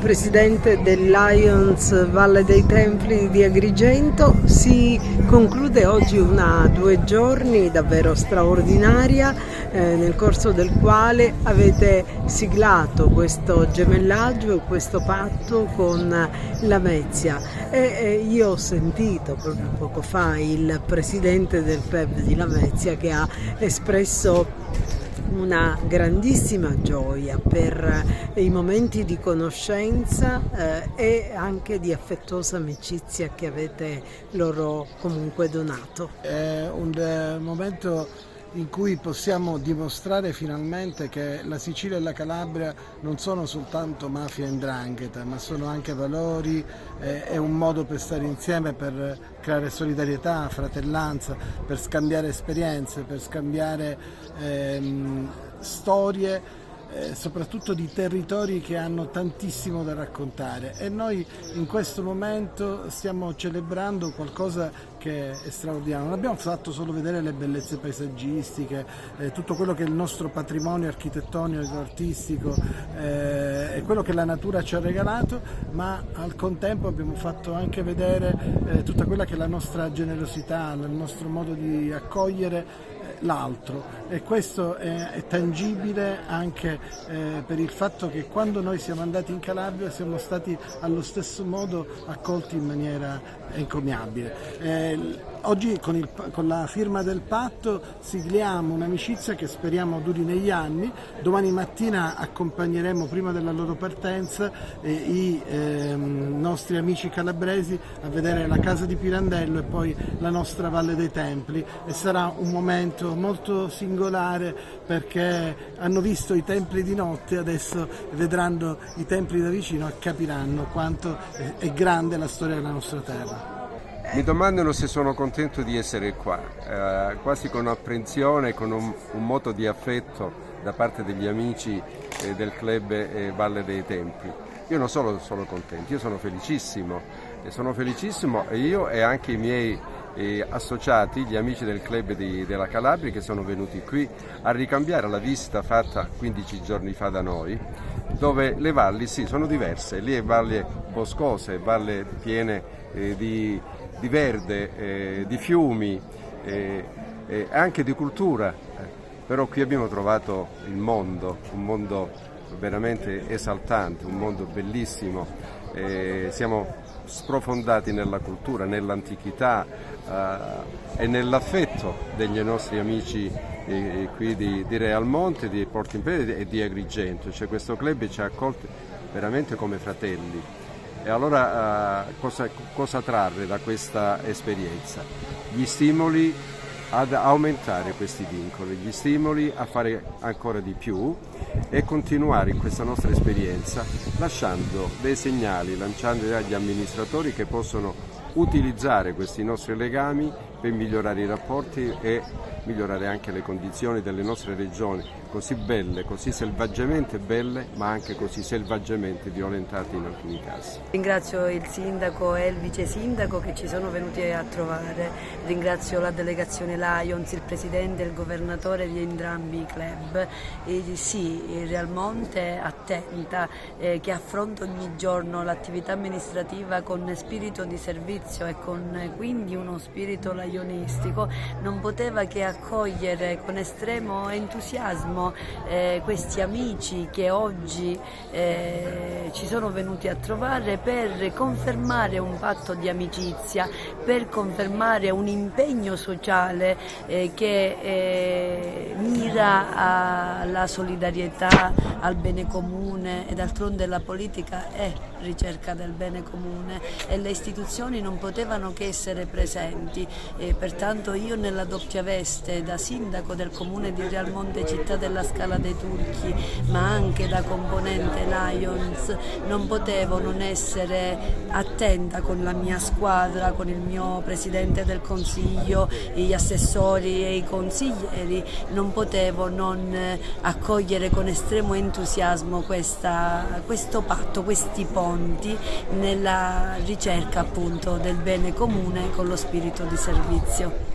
presidente del Lions Valle dei Templi di Agrigento. Si conclude oggi una 2 giorni davvero straordinaria, nel corso del quale avete siglato questo gemellaggio, questo patto con Lamezia, e io ho sentito proprio poco fa il presidente del club di Lamezia che ha espresso una grandissima gioia per i momenti di conoscenza e anche di affettuosa amicizia che avete loro comunque donato. È un momento in cui possiamo dimostrare finalmente che la Sicilia e la Calabria non sono soltanto mafia e 'ndrangheta, ma sono anche valori, è un modo per stare insieme, per creare solidarietà, fratellanza, per scambiare esperienze, per scambiare storie, soprattutto di territori che hanno tantissimo da raccontare, e noi in questo momento stiamo celebrando qualcosa che è straordinario. Non abbiamo fatto solo vedere le bellezze paesaggistiche, tutto quello che è il nostro patrimonio architettonico, artistico, e quello che la natura ci ha regalato, ma al contempo abbiamo fatto anche vedere tutta quella che è la nostra generosità, il nostro modo di accogliere l'altro, e questo è tangibile anche per il fatto che quando noi siamo andati in Calabria siamo stati allo stesso modo accolti in maniera encomiabile. Oggi con la firma del patto sigliamo un'amicizia che speriamo duri negli anni. Domani mattina accompagneremo, prima della loro partenza, i nostri amici calabresi a vedere la casa di Pirandello e poi la nostra Valle dei Templi, e sarà un momento molto singolare perché hanno visto i templi di notte, adesso vedranno i templi da vicino e capiranno quanto è grande la storia della nostra terra. Mi domandano se sono contento di essere qua, quasi con apprensione, con un moto di affetto da parte degli amici del club Valle dei Templi. Io non sono contento, io sono felicissimo io e anche i miei associati, gli amici del club della Calabria, che sono venuti qui a ricambiare la visita fatta 15 giorni fa da noi, dove le valli sì sono diverse, lì è valle boscose, valle piene di verde, di fiumi, anche di cultura, però qui abbiamo trovato il mondo, un mondo veramente esaltante, un mondo bellissimo, siamo sprofondati nella cultura, nell'antichità e nell'affetto degli nostri amici qui di Realmonte, di Porto Empedocle e di Agrigento. Cioè, questo club ci ha accolti veramente come fratelli. E allora cosa trarre da questa esperienza? Gli stimoli ad aumentare questi vincoli, gli stimoli a fare ancora di più e continuare in questa nostra esperienza, lasciando dei segnali, lanciando agli amministratori che possono utilizzare questi nostri legami per migliorare i rapporti e migliorare anche le condizioni delle nostre regioni, così belle, così selvaggiamente belle, ma anche così selvaggiamente violentate in alcuni casi. Ringrazio il sindaco e il vice sindaco che ci sono venuti a trovare, ringrazio la delegazione Lions, il presidente e il governatore di entrambi i club. Sì, Realmonte attenta, che affronta ogni giorno l'attività amministrativa con spirito di servizio e con quindi uno spirito lionistico, non poteva che accogliere con estremo entusiasmo questi amici che oggi ci sono venuti a trovare per confermare un patto di amicizia, per confermare un impegno sociale che mira alla solidarietà, al bene comune, e d'altronde la politica è ricerca del bene comune e le istituzioni non potevano che essere presenti. Pertanto io, nella doppia veste da sindaco del comune di Realmonte città della Scala dei Turchi, ma anche da componente Lions, non potevo non essere attenta con la mia squadra, con il mio presidente del consiglio, gli assessori e i consiglieri, non potevo non accogliere con estremo entusiasmo questo patto, questi ponti nella ricerca appunto del bene comune con lo spirito di servizio.